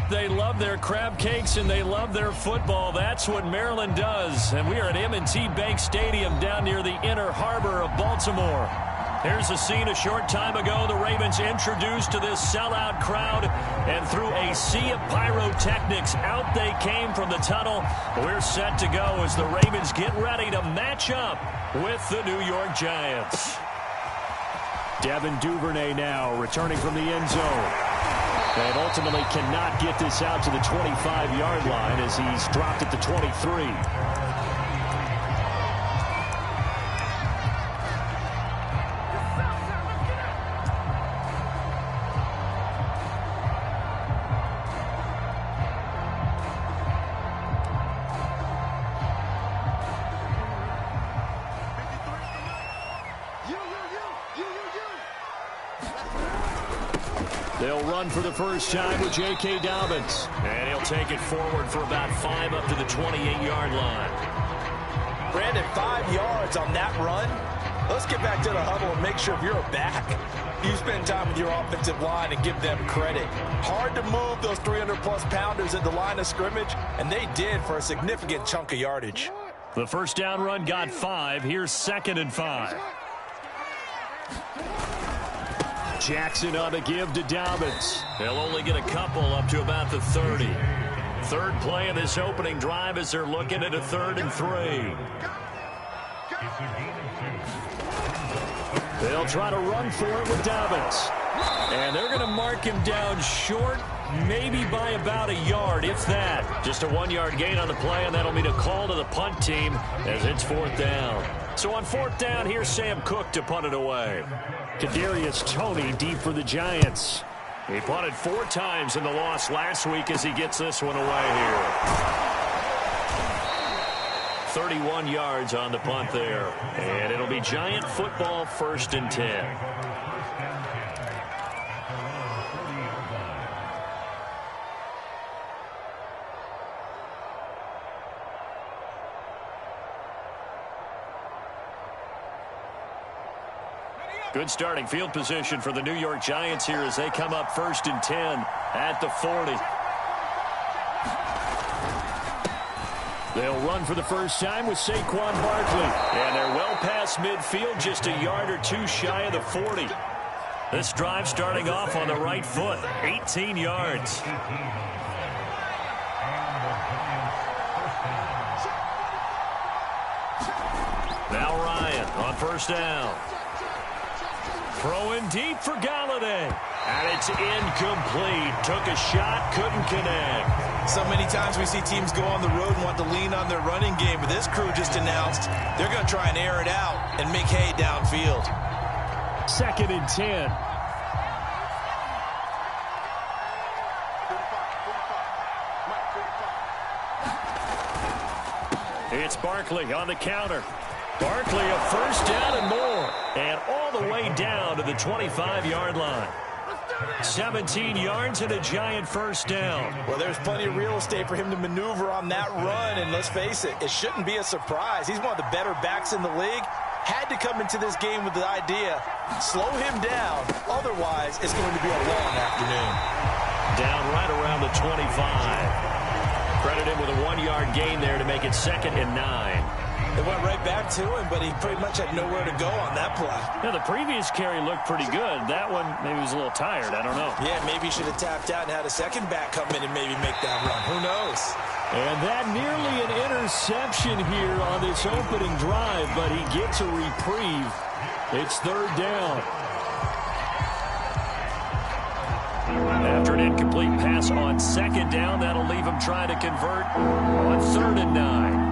They love their crab cakes and they love their football. That's what Maryland does. And we are at M&T Bank Stadium down near the inner harbor of Baltimore. Here's a scene a short time ago. The Ravens introduced to this sellout crowd, and through a sea of pyrotechnics, out they came from the tunnel. We're set to go as the Ravens get ready to match up with the New York Giants. Devin Duvernay now returning from the end zone. And ultimately cannot get this out to the 25-yard line as he's dropped at the 23. They'll run for the first time with J.K. Dobbins. And he'll take it forward for about 5 up to the 28-yard line. Brandon, 5 yards on that run. Let's get back to the huddle and make sure if you're a back, you spend time with your offensive line and give them credit. Hard to move those 300-plus pounders at the line of scrimmage, and they did for a significant chunk of yardage. The first down run got 5. Here's 2nd and 5. Jackson on the give to Dobbins. They'll only get a couple up to about the 30. Third play of this opening drive as they're looking at a 3rd and 3. They'll try to run for it with Dobbins. And they're going to mark him down short, maybe by about a yard, if that. Just a 1-yard gain on the play, and that'll mean a call to the punt team as it's 4th down. So on 4th down, here's Sam Cook to punt it away. Kadarius Toney deep for the Giants. He punted 4 times in the loss last week as he gets this one away here. 31 yards on the punt there. And it'll be Giant football, 1st and 10. Good starting field position for the New York Giants here as they come up 1st and 10 at the 40. They'll run for the first time with Saquon Barkley. And they're well past midfield, just a yard or 2 shy of the 40. This drive starting off on the right foot, 18 yards. Now Ryan on 1st down. Throwing deep for Galladay. And it's incomplete. Took a shot, couldn't connect. So many times we see teams go on the road and want to lean on their running game, but this crew just announced they're going to try and air it out and make hay downfield. 2nd and 10. It's Barkley on the counter. Barkley a first down and more. And all the way down to the 25-yard line. 17 yards and a Giant first down. Well, there's plenty of real estate for him to maneuver on that run. And let's face it, it shouldn't be a surprise. He's one of the better backs in the league. Had to come into this game with the idea, slow him down. Otherwise, it's going to be a long afternoon. Down right around the 25. Credit him with a 1-yard gain there to make it 2nd and 9. It went right back to him, but he pretty much had nowhere to go on that play. Yeah, the previous carry looked pretty good. That one, maybe he was a little tired. I don't know. Yeah, maybe he should have tapped out and had a second back come in and maybe make that run. Who knows? And that nearly an interception here on this opening drive, but he gets a reprieve. It's 3rd down. After an incomplete pass on 2nd down, that'll leave him trying to convert on 3rd and 9.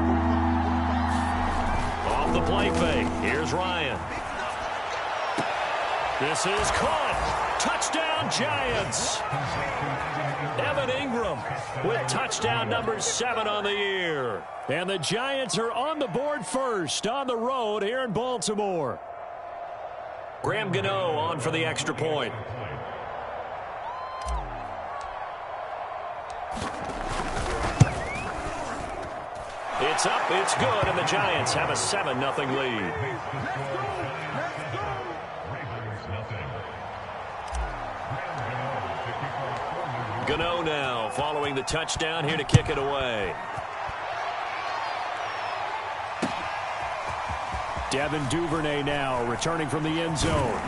The play fake. Here's Ryan. This is caught. Touchdown, Giants. Evan Ingram with touchdown number 7 on the year. And the Giants are on the board first on the road here in Baltimore. Graham Gano on for the extra point. It's up, it's good, and the Giants have a 7-0 lead. Gano now following the touchdown here to kick it away. Devin Duvernay now returning from the end zone.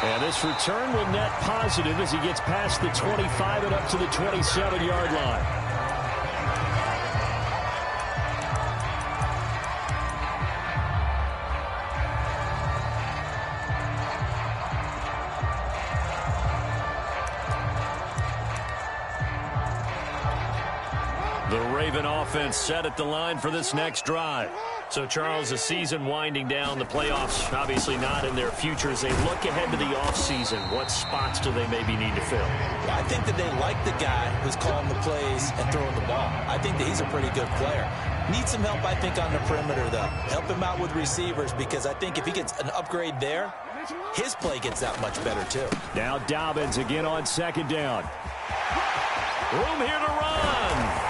And this return will net positive as he gets past the 25 and up to the 27-yard line. The Raven offense set at the line for this next drive. So, Charles, the season winding down, the playoffs obviously not in their future. As they look ahead to the offseason, what spots do they maybe need to fill? I think that they like the guy who's calling the plays and throwing the ball. I think that he's a pretty good player. Needs some help, I think, on the perimeter, though. Help him out with receivers, because I think if he gets an upgrade there, his play gets that much better, too. Now Dobbins again on second down. Room here to run.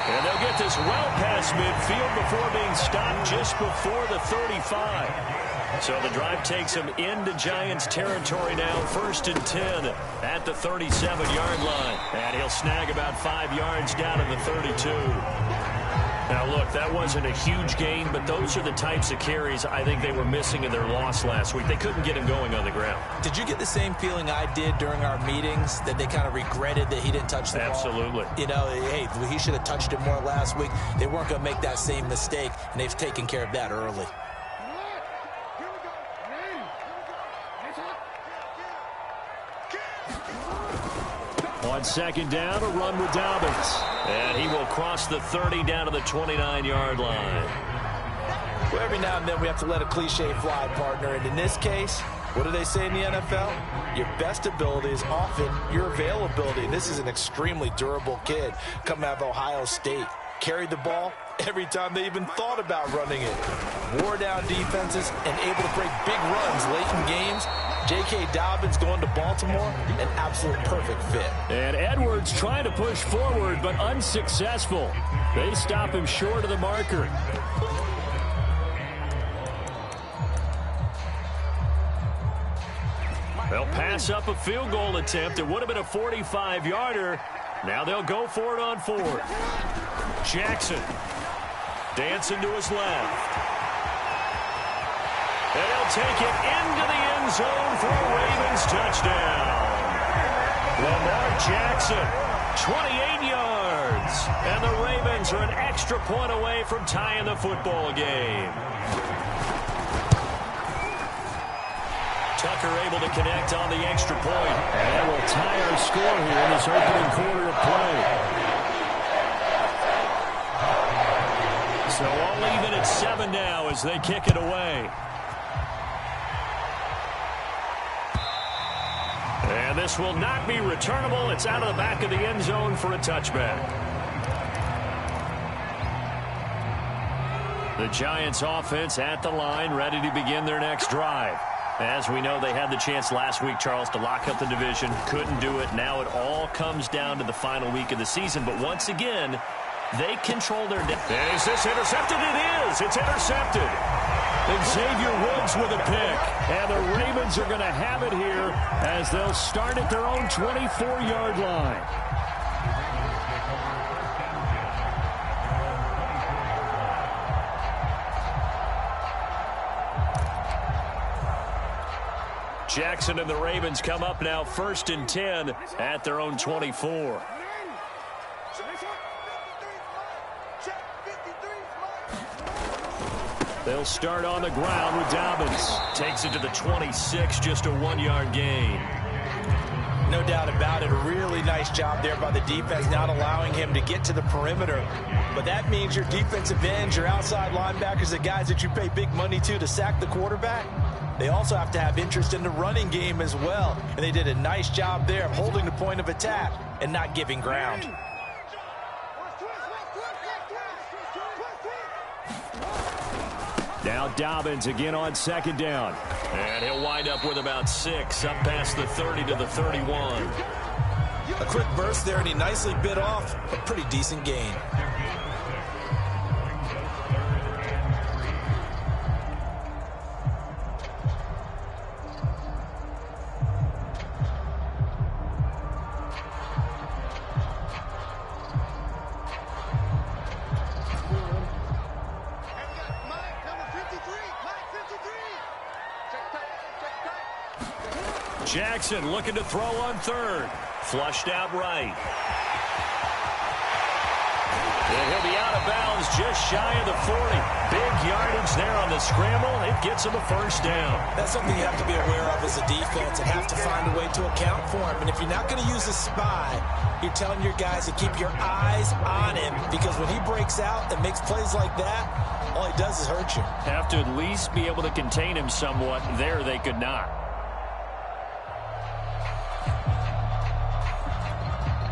And they'll get this well past midfield before being stopped just before the 35. So the drive takes him into Giants territory now. 1st and 10 at the 37-yard line. And he'll snag about 5 yards down to the 32. Now, look, that wasn't a huge gain, but those are the types of carries I think they were missing in their loss last week. They couldn't get him going on the ground. Did you get the same feeling I did during our meetings, that they kind of regretted that he didn't touch the ball? Absolutely. You know, hey, he should have touched it more last week. They weren't going to make that same mistake, and they've taken care of that early. On second down, a run with Dobbins. And he will cross the 30 down to the 29-yard line. Well, every now and then we have to let a cliche fly, partner. And in this case, what do they say in the NFL? Your best ability is often your availability. This is an extremely durable kid coming out of Ohio State. Carried the ball every time they even thought about running it. Wore down defenses and able to break big runs late in games. J.K. Dobbins going to Baltimore, an absolute perfect fit. And Edwards trying to push forward, but unsuccessful. They stop him short of the marker. They'll pass up a field goal attempt. It would have been a 45-yarder. Now they'll go for it on 4th. Jackson dancing to his left. And he'll take it into the end zone for a Ravens touchdown. Lamar Jackson, 28 yards. And the Ravens are an extra point away from tying the football game. Tucker able to connect on the extra point. And that will tie our score here in this opening quarter of play. So all even at 7 now as they kick it away. And this will not be returnable. It's out of the back of the end zone for a touchback. The Giants offense at the line, ready to begin their next drive. As we know, they had the chance last week, Charles, to lock up the division. Couldn't do it. Now it all comes down to the final week of the season. But once again, they control their destiny. Is this intercepted? It is. It's intercepted. And Xavier Woods with a pick. And the Ravens are going to have it here as they'll start at their own 24-yard line. Jackson and the Ravens come up now 1st and 10 at their own 24. They'll start on the ground with Dobbins. Takes it to the 26, just a 1-yard gain. No doubt about it. A really nice job there by the defense, not allowing him to get to the perimeter. But that means your defensive ends, your outside linebackers, the guys that you pay big money to sack the quarterback, they also have to have interest in the running game as well. And they did a nice job there of holding the point of attack and not giving ground. Now Dobbins again on second down. And he'll wind up with about 6, up past the 30 to the 31. A quick burst there, and he nicely bit off a pretty decent gain. Jackson looking to throw on third. Flushed out right. And he'll be out of bounds just shy of the 40. Big yardage there on the scramble. It gets him a first down. That's something you have to be aware of as a defense and have to find a way to account for him. And if you're not going to use a spy, you're telling your guys to keep your eyes on him, because when he breaks out and makes plays like that, all he does is hurt you. Have to at least be able to contain him somewhat. There they could not.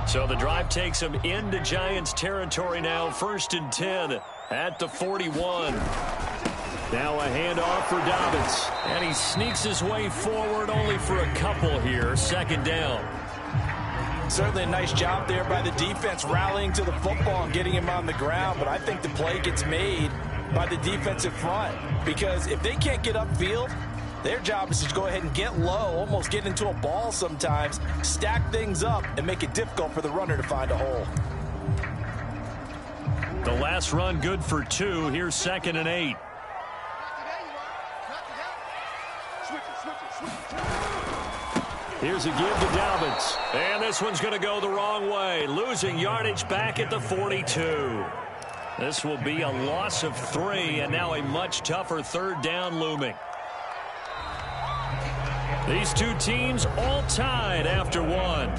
So the drive takes him into Giants territory now. 1st and 10 at the 41. Now a handoff for Dobbins. And he sneaks his way forward only for a couple here. 2nd down. Certainly a nice job there by the defense rallying to the football and getting him on the ground. But I think the play gets made by the defensive front, because if they can't get upfield, their job is to go ahead and get low, almost get into a ball sometimes, stack things up, and make it difficult for the runner to find a hole. The last run good for 2. Here's 2nd and 8. Here's a give to Dobbins. And this one's going to go the wrong way. Losing yardage back at the 42. This will be a loss of 3, and now a much tougher 3rd down looming. These two teams all tied after 1.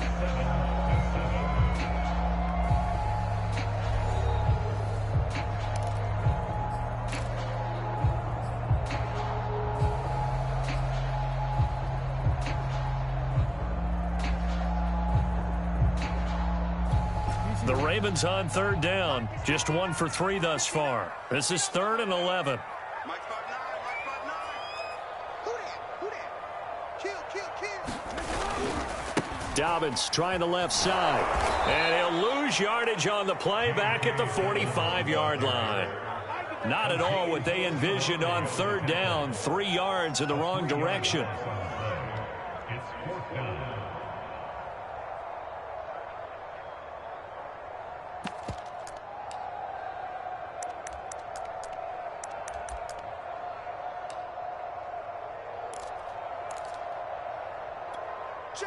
The Ravens on 3rd down. Just 1 for 3 thus far. This is 3rd and 11. Dobbins trying the left side. And he'll lose yardage on the play back at the 45-yard line. Not at all what they envisioned on 3rd down. 3 yards in the wrong direction.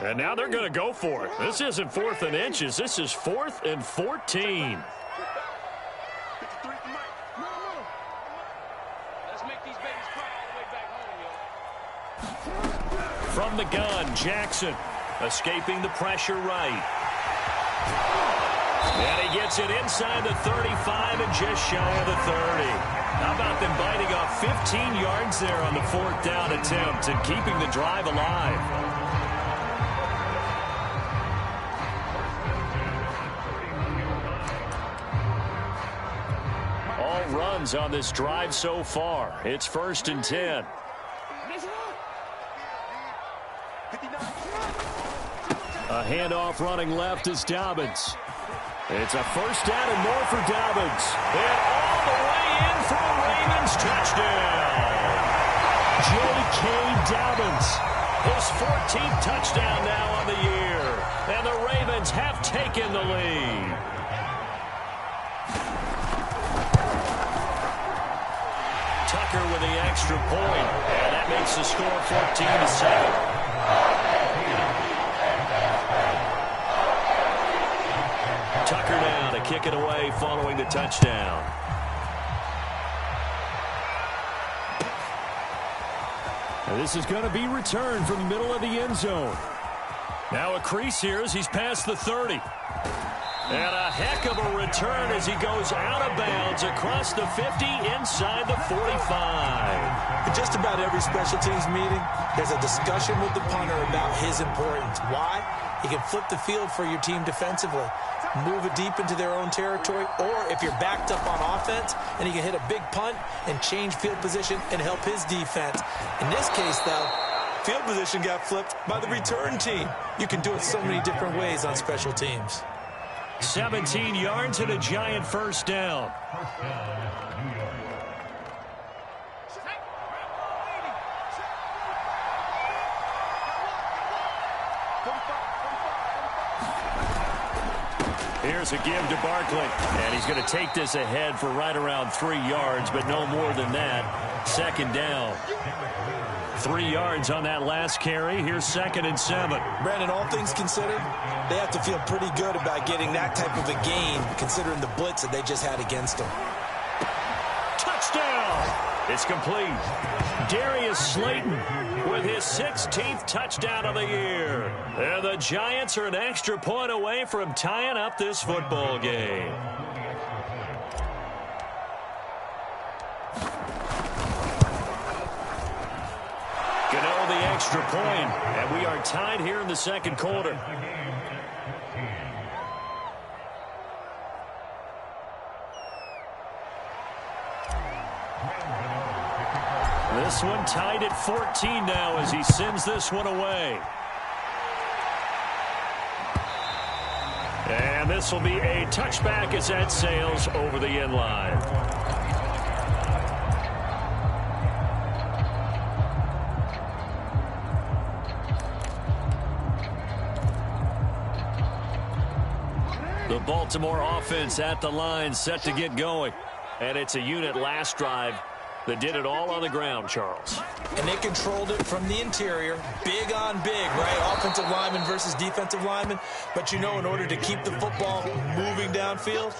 And now they're going to go for it. This isn't 4th and inches. This is 4th and 14. From the gun, Jackson escaping the pressure right. And he gets it inside the 35 and just shy of the 30. How about them biting off 15 yards there on the 4th down attempt and keeping the drive alive? Runs on this drive so far. It's 1st and 10. A handoff running left is Dobbins. It's a 1st down and more for Dobbins. And all the way in for a Ravens touchdown. J.K. Dobbins. His 14th touchdown now on the year. And the Ravens have taken the lead. Tucker with the extra point, and that makes the score 14-7. Tucker now to kick it away following the touchdown. And this is going to be returned from the middle of the end zone. Now a crease here as he's past the 30. And a heck of a return as he goes out of bounds across the 50 inside the 45. In just about every special teams meeting, there's a discussion with the punter about his importance. Why? He can flip the field for your team defensively, move it deep into their own territory, or if you're backed up on offense, and he can hit a big punt and change field position and help his defense. In this case, though, field position got flipped by the return team. You can do it so many different ways on special teams. 17 yards and a Giant 1st down. Here's a give to Barkley. And he's going to take this ahead for right around 3 yards, but no more than that. Second down. 3 yards on that last carry. Here's 2nd and 7. Brandon, all things considered, they have to feel pretty good about getting that type of a gain, considering the blitz that they just had against them. Touchdown! It's complete. Darius Slayton with his 16th touchdown of the year. And the Giants are an extra point away from tying up this football game. Gano the extra point, and we are tied here in the second quarter. This one tied at 14 now as he sends this one away. And this will be a touchback as that sails over the end line. The Baltimore offense at the line, set to get going. And it's a unit last drive that did it all on the ground, Charles. And they controlled it from the interior. Big on big, right? Offensive lineman versus defensive lineman. But you know, in order to keep the football moving downfield,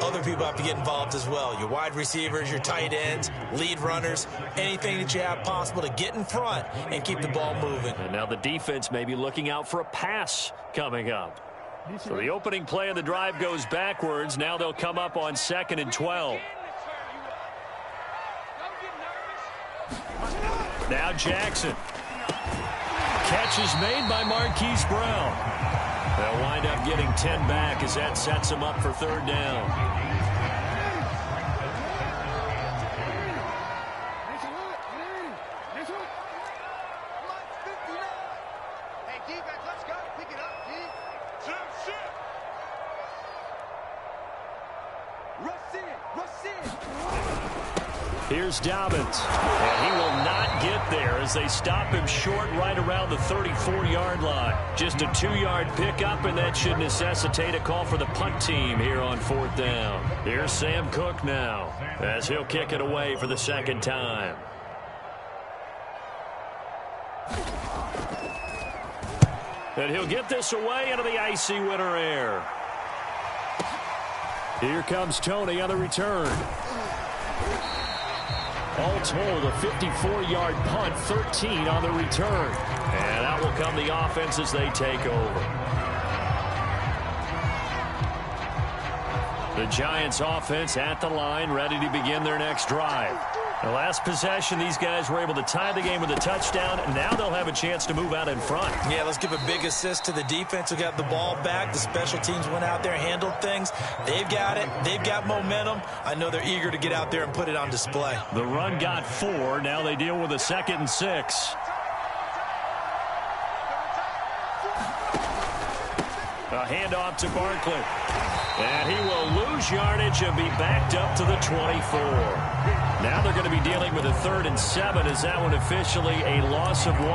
other people have to get involved as well. Your wide receivers, your tight ends, lead runners, anything that you have possible to get in front and keep the ball moving. And now the defense may be looking out for a pass coming up. So the opening play of the drive goes backwards. Now they'll come up on 2nd and 12. Now Jackson. Catch is made by Marquise Brown. They'll wind up getting 10 back as that sets them up for 3rd down. Here's Dobbins, and he will not get there as they stop him short right around the 34-yard line. Just a 2-yard pickup, and that should necessitate a call for the punt team here on 4th down. Here's Sam Cook now as he'll kick it away for the 2nd time. And he'll get this away into the icy winter air. Here comes Tony on the return. All told, a 54-yard punt, 13 on the return. And out will come the offense as they take over. The Giants offense at the line, ready to begin their next drive. The last possession, these guys were able to tie the game with a touchdown, and now they'll have a chance to move out in front. Yeah, let's give a big assist to the defense who got the ball back. The special teams went out there, handled things. They've got it. They've got momentum. I know they're eager to get out there and put it on display. The run got 4. Now they deal with a 2nd and 6. A handoff to Barkley. And he will lose yardage and be backed up to the 24. Now they're going to be dealing with a 3rd and 7 as that one officially a loss of 1.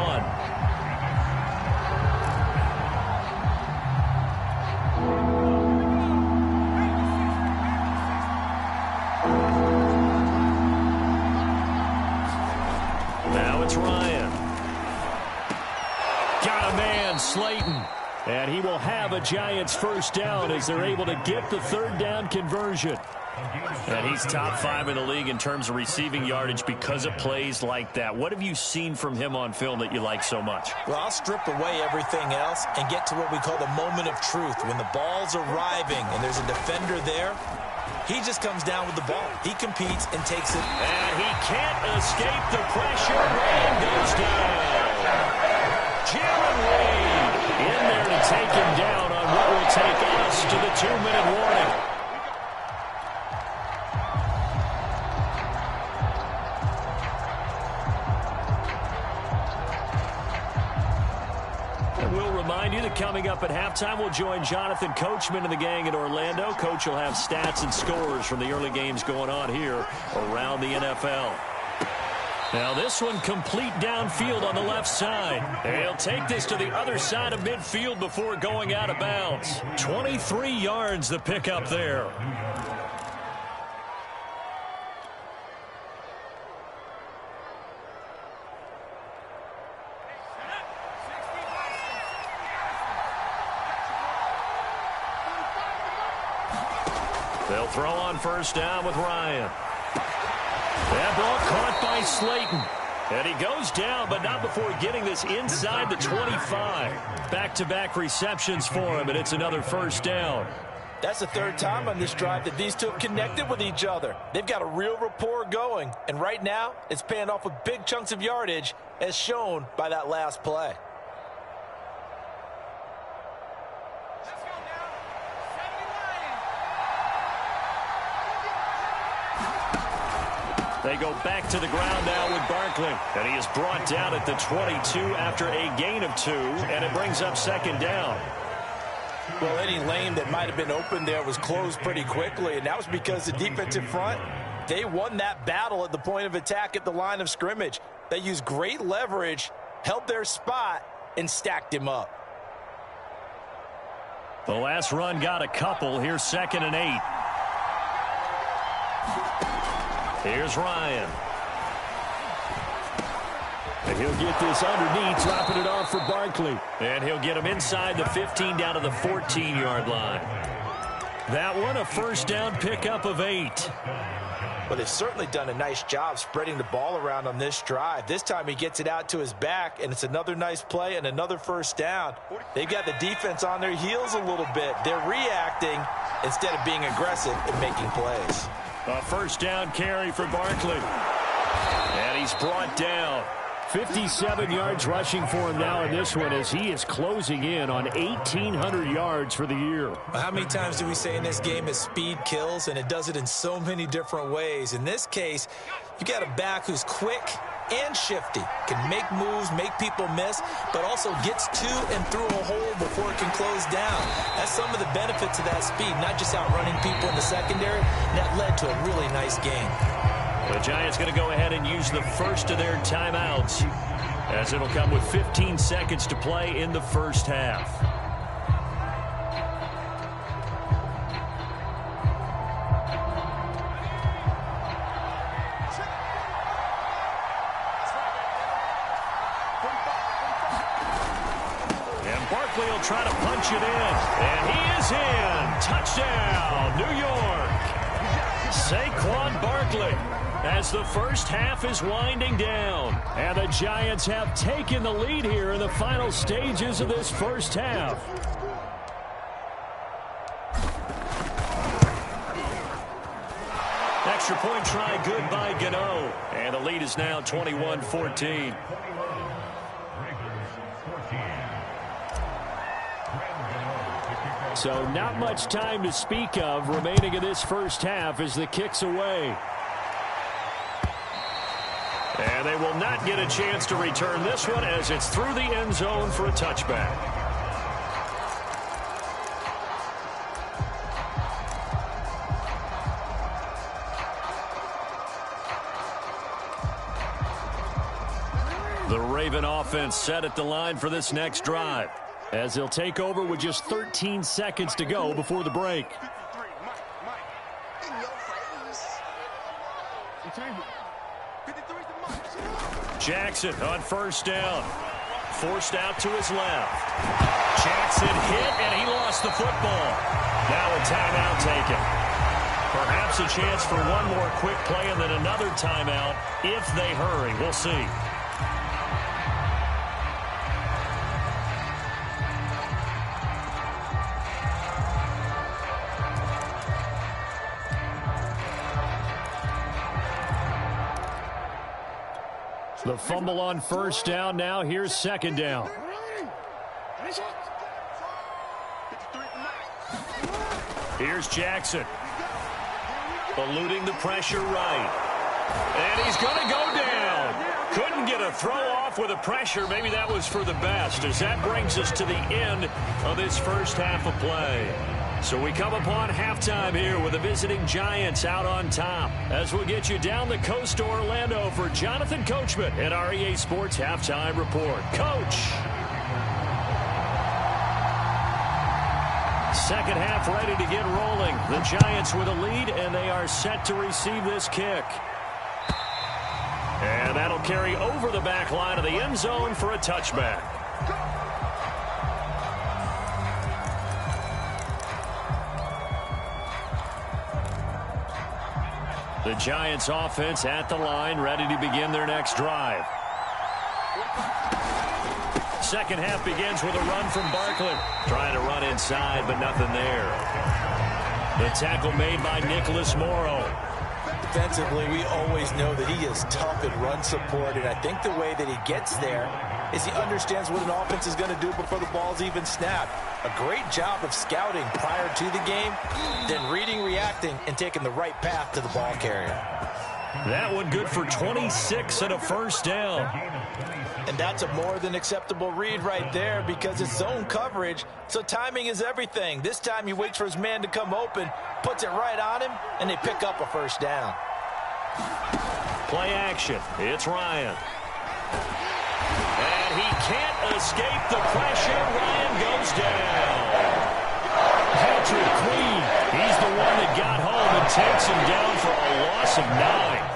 Now it's Ryan. Got a man, Slayton. And he will have a Giants 1st down as they're able to get the 3rd down conversion. And he's top 5 in the league in terms of receiving yardage because of plays like that. What have you seen from him on film that you like so much? Well, I'll strip away everything else and get to what we call the moment of truth. When the ball's arriving and there's a defender there, he just comes down with the ball. He competes and takes it. And he can't escape the pressure. Ryan goes down. Jaron Wade in there to take him down on what will take us to the 2-minute warning. We'll remind you that coming up at halftime, we'll join Jonathan Coachman and the gang in Orlando. Coach will have stats and scores from the early games going on here around the NFL. Now this one complete downfield on the left side. He'll take this to the other side of midfield before going out of bounds. 23 yards the pickup there. They'll throw on first down with Ryan. That ball caught by Slayton. And he goes down, but not before getting this inside the 25. Back-to-back receptions for him, and it's another first down. That's the third time on this drive that these two have connected with each other. They've got a real rapport going, and right now it's paying off with big chunks of yardage, as shown by that last play. They go back to the ground now with Barkley. And he is brought down at the 22 after a gain of 2. And it brings up second down. Well, any lane that might have been open there was closed pretty quickly. And that was because the defensive front, they won that battle at the point of attack at the line of scrimmage. They used great leverage, held their spot, and stacked him up. The last run got a couple. Here's 2nd and 8. Here's Ryan. And he'll get this underneath, dropping it off for Barkley. And he'll get him inside the 15 down to the 14-yard line. That one, a first down pickup of 8. Well, they've certainly done a nice job spreading the ball around on this drive. This time he gets it out to his back, and it's another nice play and another first down. They've got the defense on their heels a little bit. They're reacting instead of being aggressive and making plays. A first down carry for Barkley. And he's brought down. 57 yards rushing for him now in this one as he is closing in on 1,800 yards for the year. How many times do we say in this game that speed kills, and it does it in so many different ways? In this case, you got a back who's quick and shifty, can make moves, make people miss, but also gets to and through a hole before it can close down. That's some of the benefits of that speed, not just outrunning people in the secondary. That led to a really nice game. The Giants going to go ahead and use the first of their timeouts, as it'll come with 15 seconds to play in the first half. And Barkley will try to punch it in. And he is in. Touchdown, New York. Saquon Barkley, as the first half is winding down. And the Giants have taken the lead here in the final stages of this first half. Extra point try good by Gano. And the lead is now 21-14. So not much time to speak of remaining in this first half as the kick's away. And they will not get a chance to return this one as it's through the end zone for a touchback. The Raven offense set at the line for this next drive, as they'll take over with just 13 seconds to go before the break. Jackson on first down. Forced out to his left. Jackson hit, and he lost the football. Now a timeout taken. Perhaps a chance for one more quick play and then another timeout if they hurry. We'll see. The fumble on first down. Now here's second down. Here's Jackson. Eluding the pressure right. And he's going to go down. Couldn't get a throw off with the pressure. Maybe that was for the best, as that brings us to the end of this first half of play. So we come upon halftime here with the visiting Giants out on top, as we'll get you down the coast to Orlando for Jonathan Coachman at our EA Sports Halftime Report. Coach. Second half ready to get rolling. The Giants with a lead, and they are set to receive this kick. And that'll carry over the back line of the end zone for a touchback. The Giants offense at the line, ready to begin their next drive. Second half begins with a run from Barkley. Trying to run inside, but nothing there. The tackle made by Nicholas Morrow. Defensively, we always know that he is tough in run support, and I think the way that he gets there is he understands what an offense is going to do before the ball's even snapped. A great job of scouting prior to the game, then reading, reacting, and taking the right path to the ball carrier. That one good for 26 and a first down. And that's a more than acceptable read right there because it's zone coverage, so timing is everything. This time he waits for his man to come open, puts it right on him, and they pick up a first down. Play action. It's Ryan. And he can't escape the pressure. Ryan goes down. Patrick Queen, he's the one that got home and takes him down for a loss of 9.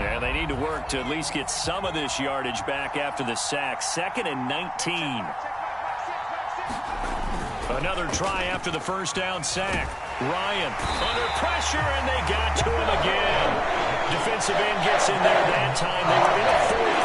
And they need to work to at least get some of this yardage back after the sack. 2nd and 19. Another try after the first down sack. Ryan under pressure, and they got to him again. Defensive end gets in there that time. They were in a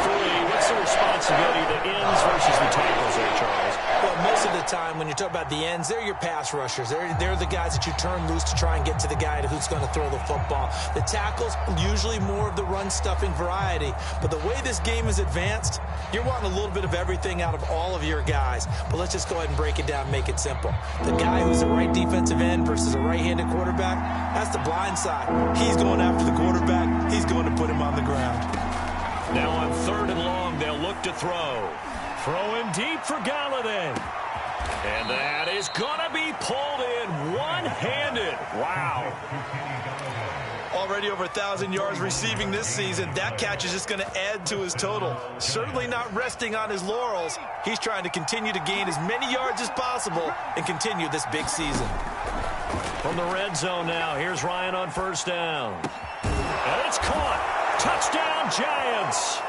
4-3. What's the responsibility of the ends versus the tackles there, Charles? Well, most of the time when you talk about the ends, they're your pass rushers. They're the guys that you turn loose to try and get to the guy who's going to throw the football. The tackles, usually more of the run-stuffing variety. But the way this game is advanced, you're wanting a little bit of everything out of all of your guys. But let's just go ahead and break it down and make it simple. The guy who's a right defensive end versus a right-handed quarterback, that's the blind side. He's going after the quarterback. He's going to put him on the ground. Now on 3rd and long, they'll look to throw. Throwing deep for Galladay. And that is going to be pulled in one-handed. Wow. Already over 1,000 yards receiving this season. That catch is just going to add to his total. Certainly not resting on his laurels. He's trying to continue to gain as many yards as possible and continue this big season. From the red zone now, here's Ryan on first down. And it's caught. Touchdown, Giants.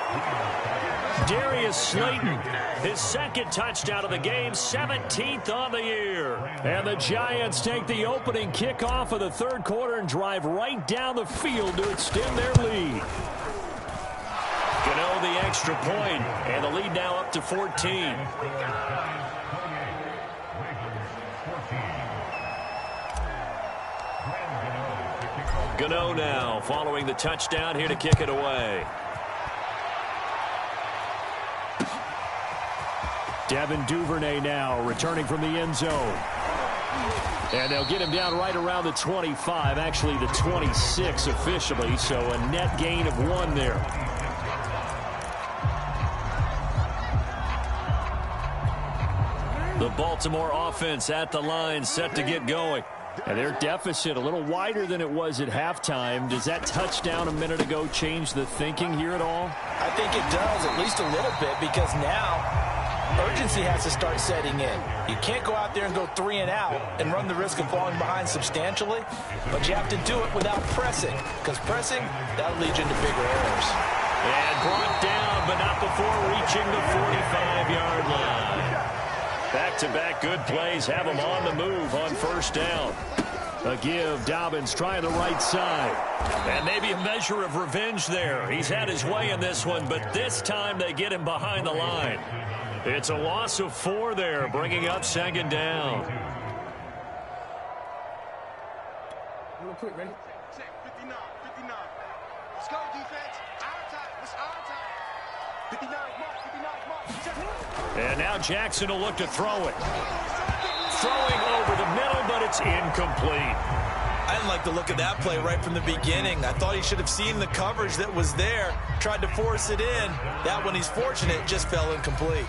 Darius Slayton, his 2nd touchdown of the game, 17th on the year. And the Giants take the opening kickoff of the 3rd quarter and drive right down the field to extend their lead. Gano the extra point, and the lead now up to 14. Gano now following the touchdown here to kick it away. Devin Duvernay now returning from the end zone. And they'll get him down right around the 25, actually the 26 officially, so a net gain of 1 there. The Baltimore offense at the line set to get going. And their deficit a little wider than it was at halftime. Does that touchdown a minute ago change the thinking here at all? I think it does, at least a little bit, because now urgency has to start setting in. You can't go out there and go 3 and out and run the risk of falling behind substantially, but you have to do it without pressing, because pressing, that'll lead you into bigger errors. And brought down, but not before reaching the 45-yard line. Back-to-back good plays have him on the move on first down. A give, Dobbins trying the right side. And maybe a measure of revenge there. He's had his way in this one, but this time they get him behind the line. It's a loss of 4 there, bringing up 2nd down. Real quick, ready? 59. Let's go, defense. Our time. It's our time. 59 mark. And now Jackson will look to throw it. Throwing over the middle, but it's incomplete. I didn't like the look of that play right from the beginning. I thought he should have seen the coverage that was there, tried to force it in. That one, he's fortunate, just fell incomplete.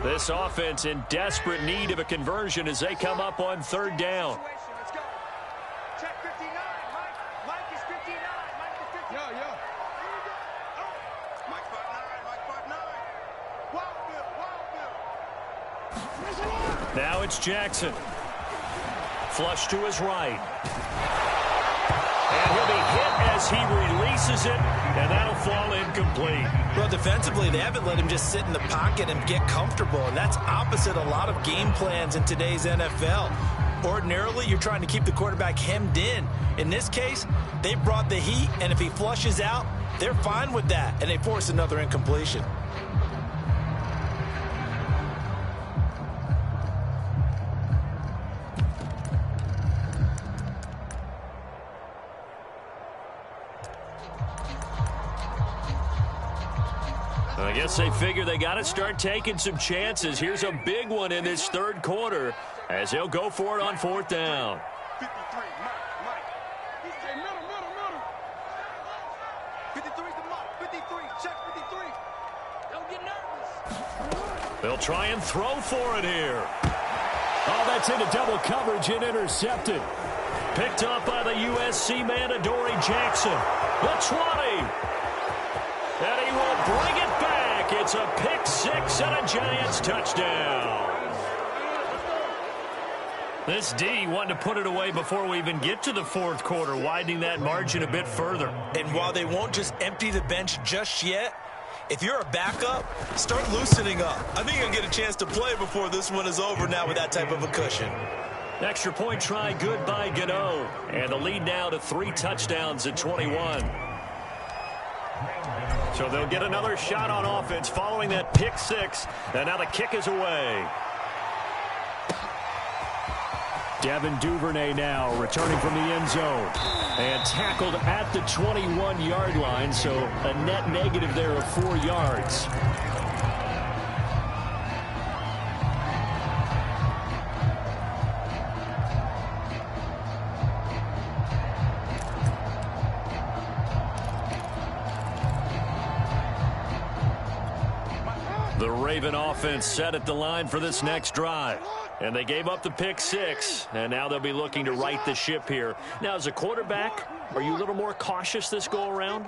This offense in desperate need of a conversion as they come up on 3rd down. Let's go. Check 59. Mike is 59. Mike is 59. Yo. Mike 59. Now it's Jackson. Flush to his right. And he'll be hit as he releases it, and that'll fall incomplete. Well, defensively, they haven't let him just sit in the pocket and get comfortable, and that's opposite a lot of game plans in today's NFL. Ordinarily, you're trying to keep the quarterback hemmed in. In this case, they brought the heat, and if he flushes out, they're fine with that, and they force another incompletion. I guess they figure they got to start taking some chances. Here's a big one in this third quarter as they'll go for it on fourth down. 53, Mike. Hey, middle. 53's the mark. 53, check 53. Don't get nervous. They'll try and throw for it here. Oh, that's into double coverage and intercepted. Picked up by the USC man, Adoree Jackson. The 20. And he will bring it back. It's a pick six and a Giants touchdown. This D wanted to put it away before we even get to the fourth quarter, widening that margin a bit further. And while they won't just empty the bench just yet, if you're a backup, start loosening up. I think you'll get a chance to play before this one is over now with that type of a cushion. Extra point try good by Gano. And the lead now to 3 touchdowns at 21. So they'll get another shot on offense following that pick six. And now the kick is away. Devin Duvernay now returning from the end zone. And tackled at the 21-yard line, so a net negative there of 4 yards. The Raven offense set at the line for this next drive. And they gave up the pick six, and now they'll be looking to right the ship here. Now, as a quarterback, are you a little more cautious this go-around?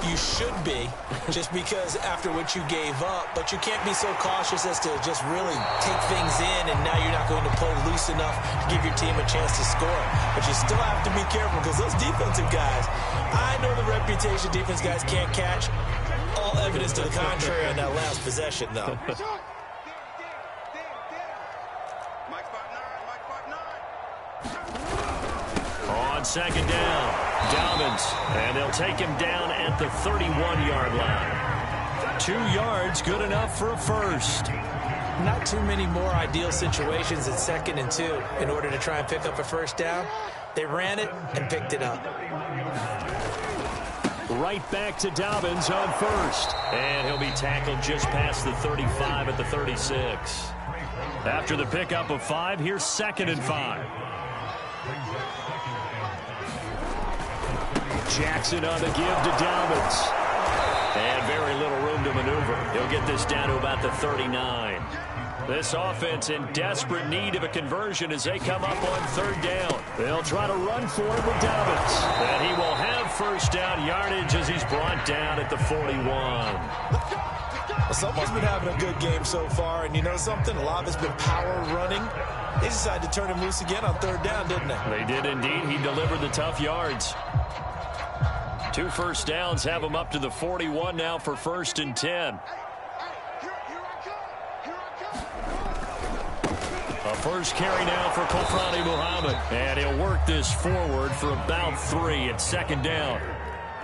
You should be, just because after what you gave up, but you can't be so cautious as to just really take things in, and now you're not going to play loose enough to give your team a chance to score. But you still have to be careful, because those defensive guys, I know the reputation defense guys can't catch. All evidence to the contrary on that last possession, though. On second down, Dobbins, and they'll take him down at the 31-yard line. 2 yards, good enough for a first. Not too many more ideal situations at 2nd and 2 in order to try and pick up a first down. They ran it and picked it up. Right back to Dobbins on first. And he'll be tackled just past the 35 at the 36. After the pickup of 5, here's 2nd and 5. Jackson on the give to Dobbins. And very little room to maneuver. He'll get this down to about the 39. This offense in desperate need of a conversion as they come up on 3rd down. They'll try to run for it with Dobbins. And he will have first down yardage as he's brought down at the 41. Well, someone's been having a good game so far, and you know something? A lot of it's been power running. They decided to turn him loose again on 3rd down, didn't they? They did indeed. He delivered the tough yards. 2 first downs have him up to the 41 now for 1st and 10. A first carry now for Kofrani Muhammad. And he'll work this forward for about 3 at 2nd down.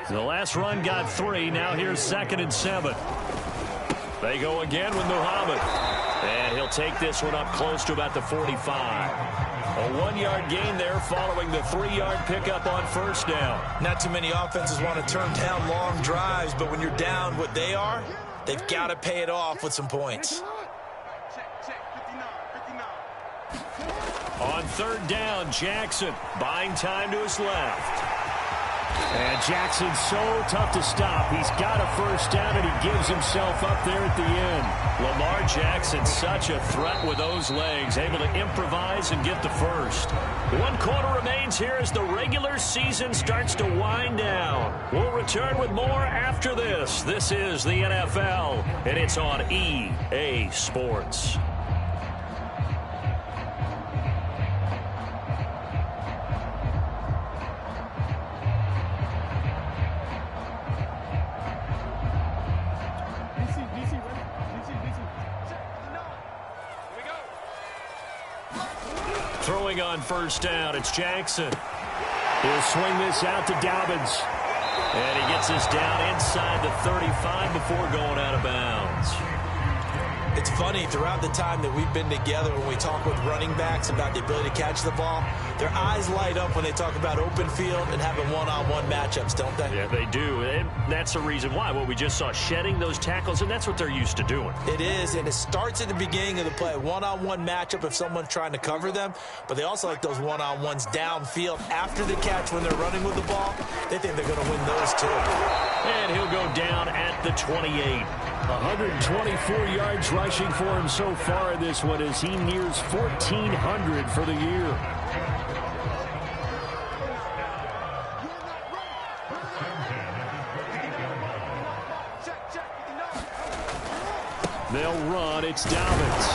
The last run got 3. Now here's 2nd and 7. They go again with Muhammad. And he'll take this one up close to about the 45. A 1-yard gain there following the 3-yard pickup on 1st down. Not too many offenses want to turn down long drives, but when you're down what they are, they've got to pay it off with some points. On 3rd down, Jackson buying time to his left. And Jackson's so tough to stop. He's got a first down, and he gives himself up there at the end. Lamar Jackson, such a threat with those legs, able to improvise and get the first. 1 quarter remains here as the regular season starts to wind down. We'll return with more after this. This is the NFL, and it's on EA Sports. Throwing on first down, it's Jackson. He'll swing this out to Dobbins. And he gets this down inside the 35 before going out of bounds. It's funny, throughout the time that we've been together, when we talk with running backs about the ability to catch the ball, their eyes light up when they talk about open field and having one-on-one matchups, don't they? Yeah, they do. And that's the reason why. What we just saw, shedding those tackles, and that's what they're used to doing. It is, and it starts at the beginning of the play. One-on-one matchup if someone's trying to cover them, but they also like those one-on-ones downfield after the catch when they're running with the ball. They think they're going to win those too. And he'll go down at the 28. 124 yards rushing for him so far in this one as he nears 1,400 for the year. They'll run. It's Dobbins.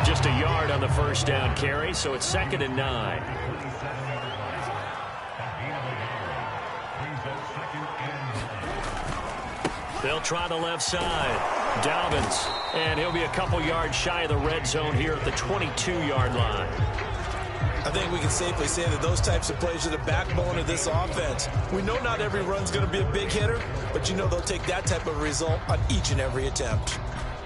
Just a yard on the first down carry, so it's 2nd and 9. They'll try the left side. Dobbins. And he'll be a couple yards shy of the red zone here at the 22-yard line. I think we can safely say that those types of plays are the backbone of this offense. We know not every run's going to be a big hitter, but you know they'll take that type of result on each and every attempt.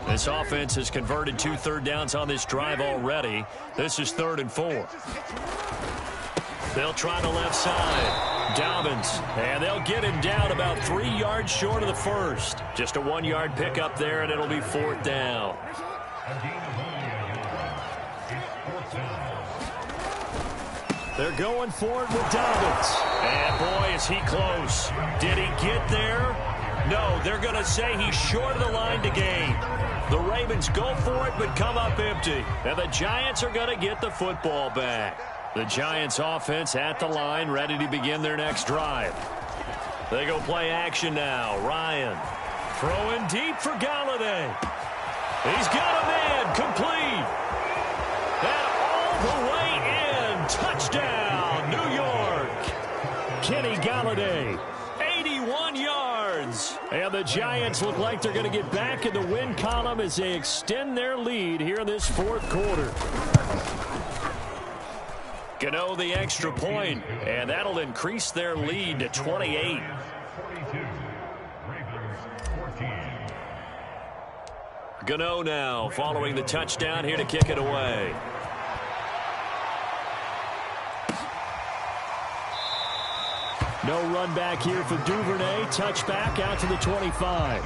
This offense has converted 2 third downs on this drive already. This is 3rd and 4. They'll try the left side. Dobbins, and they'll get him down about 3 yards short of the first. Just a 1-yard pickup there, and it'll be 4th down. They're going for it with Dobbins. And boy, is he close. Did he get there? No, they're going to say he's short of the line to gain. The Ravens go for it, but come up empty. And the Giants are going to get the football back. The Giants offense at the line, ready to begin their next drive. They go play action now. Ryan throwing deep for Galladay. He's got a man complete. And all the way in. Touchdown, New York. Kenny Galladay, 81 yards. And the Giants look like they're going to get back in the win column as they extend their lead here in this 4th quarter. Gano the extra point, and that'll increase their lead to 28. Gano now following the touchdown here to kick it away. No run back here for Duvernay. Touchback out to the 25.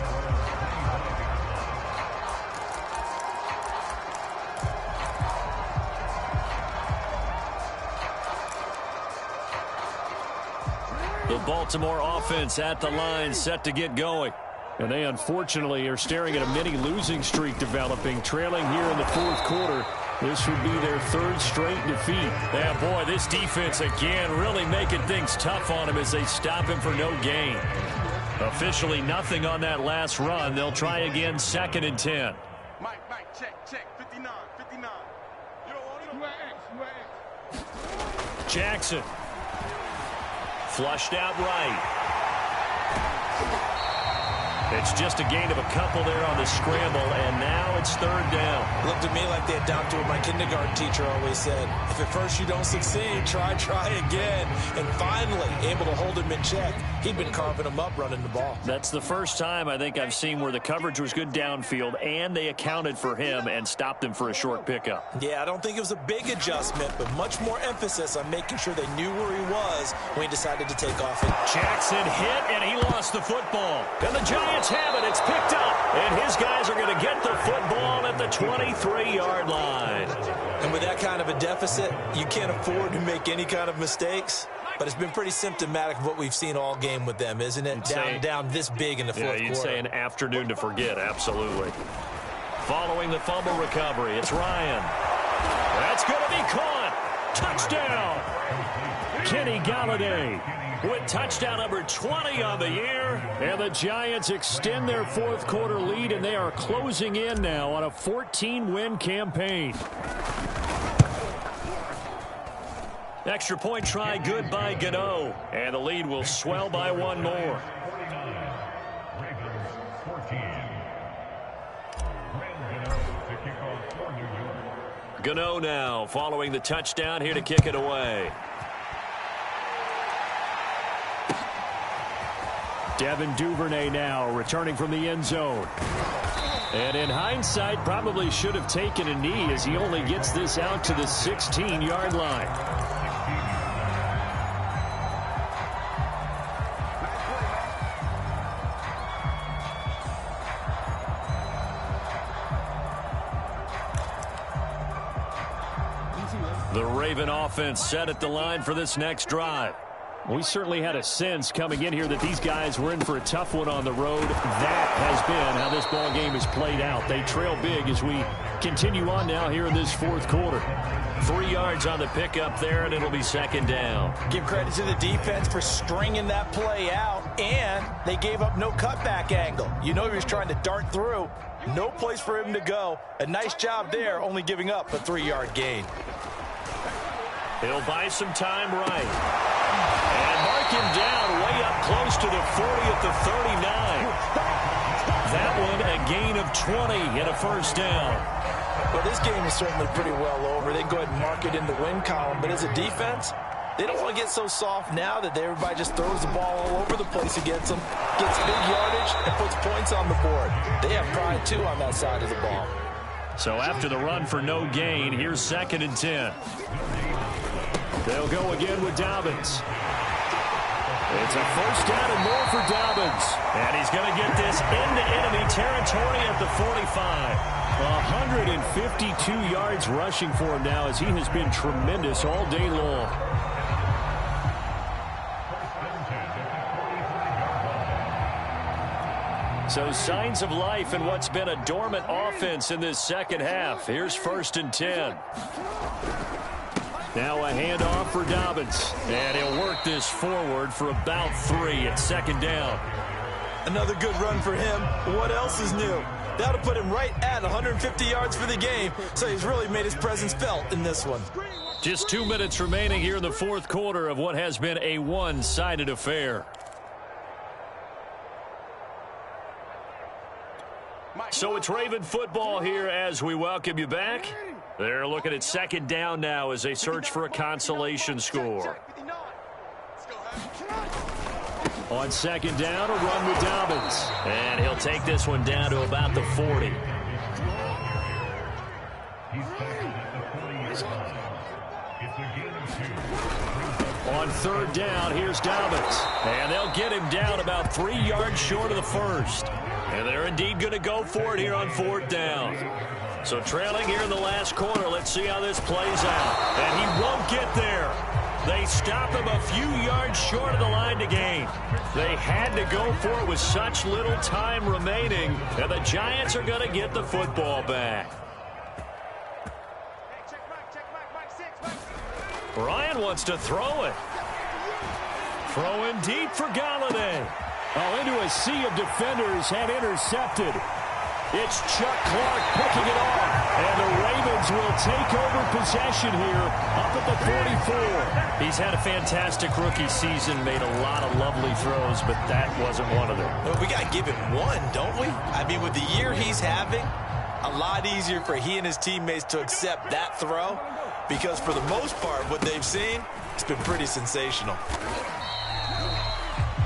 The Baltimore offense at the line, set to get going. And they unfortunately are staring at a mini losing streak developing, trailing here in the 4th quarter. This would be their 3rd straight defeat. Yeah, boy, this defense again really making things tough on him as they stop him for no gain. Officially nothing on that last run. They'll try again, 2nd and 10. Mike, check, 59. You don't want it? Jackson. Flushed out right. It's just a gain of a couple there on the scramble, and now it's 3rd down. Looked to me like they adopted what my kindergarten teacher always said. If at first you don't succeed, try again. And finally, able to hold him in check. He'd been carving him up running the ball. That's the first time I think I've seen where the coverage was good downfield, and they accounted for him and stopped him for a short pickup. Yeah, I don't think it was a big adjustment, but much more emphasis on making sure they knew where he was when he decided to take off. Jackson hit, and he lost the football. And the Giants have it. It's picked up. And his guys are going to get the football at the 23-yard line. And with that kind of a deficit, you can't afford to make any kind of mistakes. But it's been pretty symptomatic of what we've seen all game with them, isn't it? Down this big in the 4th quarter. Yeah, you'd say an afternoon to forget, absolutely. Following the fumble recovery, it's Ryan. That's going to be caught. Touchdown. Kenny Galladay with touchdown number 20 on the year. And the Giants extend their 4th quarter lead, and they are closing in now on a 14-win campaign. Extra point try good by Gano. And the lead will swell by 1 more. Gano now following the touchdown here to kick it away. Devin Duvernay now returning from the end zone. And in hindsight, probably should have taken a knee as he only gets this out to the 16-yard line. The Raven offense set at the line for this next drive. We certainly had a sense coming in here that these guys were in for a tough one on the road. That has been how this ball game has played out. They trail big as we continue on now here in this fourth quarter. 3 yards on the pickup there, and it'll be second down. Give credit to the defense for stringing that play out, and they gave up no cutback angle. You know he was trying to dart through. No place for him to go. A nice job there, only giving up a 3-yard gain. He'll buy some time right. And mark him down way up close to the 40 at the 39. That one a gain of 20 and a first down. Well, this game is certainly pretty well over. They can go ahead and mark it in the win column. But as a defense, they don't want to get so soft now that everybody just throws the ball all over the place against them, gets big yardage, and puts points on the board. They have pride, too, on that side of the ball. So after the run for no gain, here's 2nd and 10. They'll go again with Dobbins. It's a first down and more for Dobbins. And he's going to get this into enemy territory at the 45. 152 yards rushing for him now as he has been tremendous all day long. So signs of life in what's been a dormant offense in this second half. Here's 1st and 10. Now a handoff for Dobbins. And he'll work this forward for about 3 at 2nd down. Another good run for him. What else is new? That'll put him right at 150 yards for the game. So he's really made his presence felt in this one. Just 2 minutes remaining here in the fourth quarter of what has been a one-sided affair. So it's Raven football here as we welcome you back. They're looking at 2nd down now as they search for a consolation score. On 2nd down, a run with Dobbins. And he'll take this one down to about the 40. On 3rd down, here's Dobbins. And they'll get him down about 3 yards short of the first. And they're indeed going to go for it here on 4th down. So trailing here in the last quarter, let's see how this plays out. And he won't get there. They stop him a few yards short of the line to gain. They had to go for it with such little time remaining, and the Giants are going to get the football back. Ryan wants to throw it. Throwing deep for Galladay. Oh, into a sea of defenders and intercepted. It's Chuck Clark picking it off. And the Ravens will take over possession here up at the 44. He's had a fantastic rookie season, made a lot of lovely throws, but that wasn't one of them. Well, we got to give him one, don't we? I mean, with the year he's having, a lot easier for he and his teammates to accept that throw because for the most part, what they've seen, it's been pretty sensational.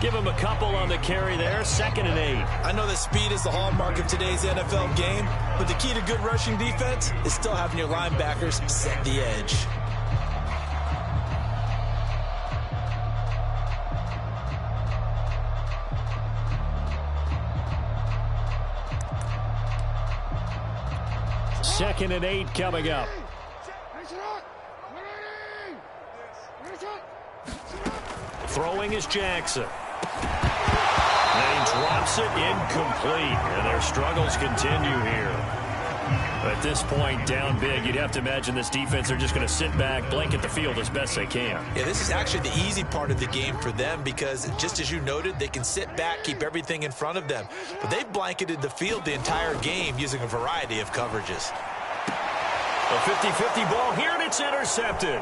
Give him a couple on the carry there, 2nd and 8. I know that speed is the hallmark of today's NFL game, but the key to good rushing defense is still having your linebackers set the edge. Second and 8 coming up. Throwing is Jackson. And he drops it incomplete, and their struggles continue here. At this point, down big, you'd have to imagine this defense are just going to sit back, blanket the field as best they can. Yeah, this is actually the easy part of the game for them because, just as you noted, they can sit back, keep everything in front of them. But they've blanketed the field the entire game using a variety of coverages. A 50-50 ball here, and it's intercepted.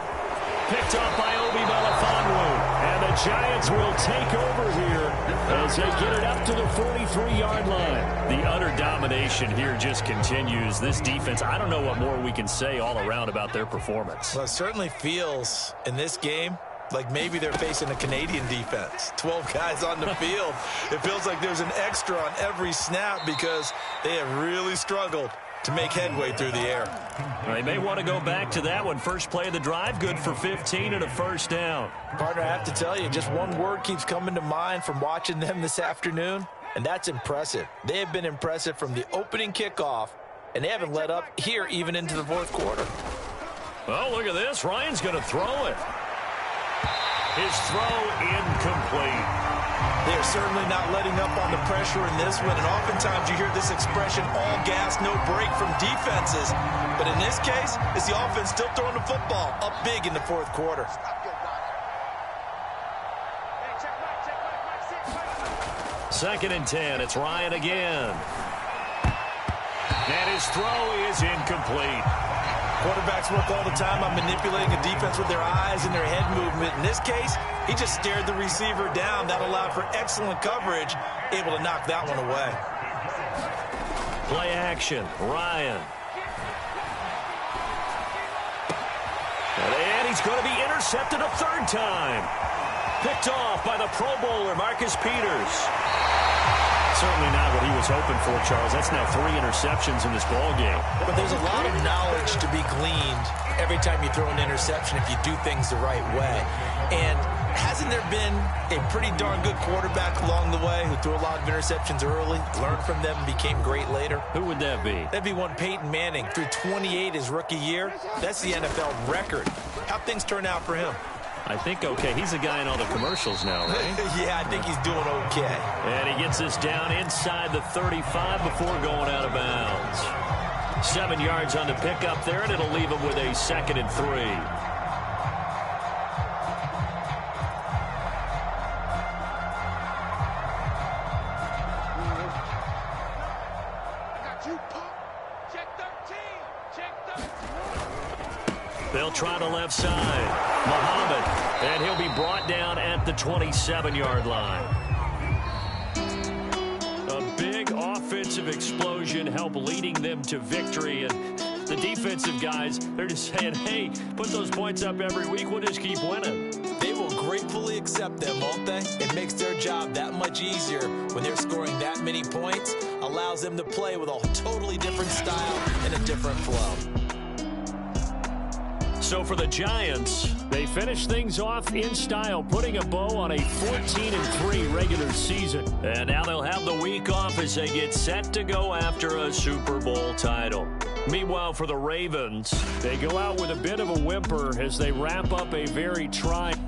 Picked off by Obi Melifonwu. And And the Giants will take over here as they get it up to the 43-yard line. The utter domination here just continues. This defense, I don't know what more we can say all around about their performance. Well, it certainly feels in this game like maybe they're facing a Canadian defense. 12 guys on the field. It feels like there's an extra on every snap because they have really struggled to make headway through the air. They may want to go back to that one. First play of the drive, good for 15 and a first down. Partner, I have to tell you, just one word keeps coming to mind from watching them this afternoon, and that's impressive. They have been impressive from the opening kickoff, and they haven't let up here even into the fourth quarter. Oh, look at this. Ryan's going to throw it. His throw incomplete. They are certainly not letting up on the pressure in this one, and oftentimes you hear this expression, all gas, no break from defenses. But in this case, it's the offense still throwing the football up big in the fourth quarter. Second and 10. It's Ryan again. And his throw is incomplete. Quarterbacks work all the time on manipulating a defense with their eyes and their head movement. In this case, he just stared the receiver down. That allowed for excellent coverage, able to knock that one away. Play action, Ryan. And he's going to be intercepted a third time. Picked off by the Pro Bowler, Marcus Peters. Certainly not what he was hoping for, Charles. That's now 3 interceptions in this ball game. But there's a lot of knowledge to be gleaned every time you throw an interception if you do things the right way. And hasn't there been a pretty darn good quarterback along the way who threw a lot of interceptions early, learned from them, and became great later? Who would that be? That'd be one Peyton Manning. Threw 28 his rookie year. That's the NFL record. How'd things turn out for him? I think okay. He's the guy in all the commercials now, right? Yeah, I think he's doing okay. And he gets us down inside the 35 before going out of bounds. 7 yards on the pickup there, and it'll leave him with a 2nd and 3. They'll try the left side. Muhammad, and he'll be brought down at the 27-yard line. A big offensive explosion helped leading them to victory, and the defensive guys, they're just saying, hey, put those points up every week, we'll just keep winning. They will gratefully accept them, won't they? It makes their job that much easier when they're scoring that many points, allows them to play with a totally different style and a different flow. So for the Giants, they finish things off in style, putting a bow on a 14-3 regular season. And now they'll have the week off as they get set to go after a Super Bowl title. Meanwhile, for the Ravens, they go out with a bit of a whimper as they wrap up a very trying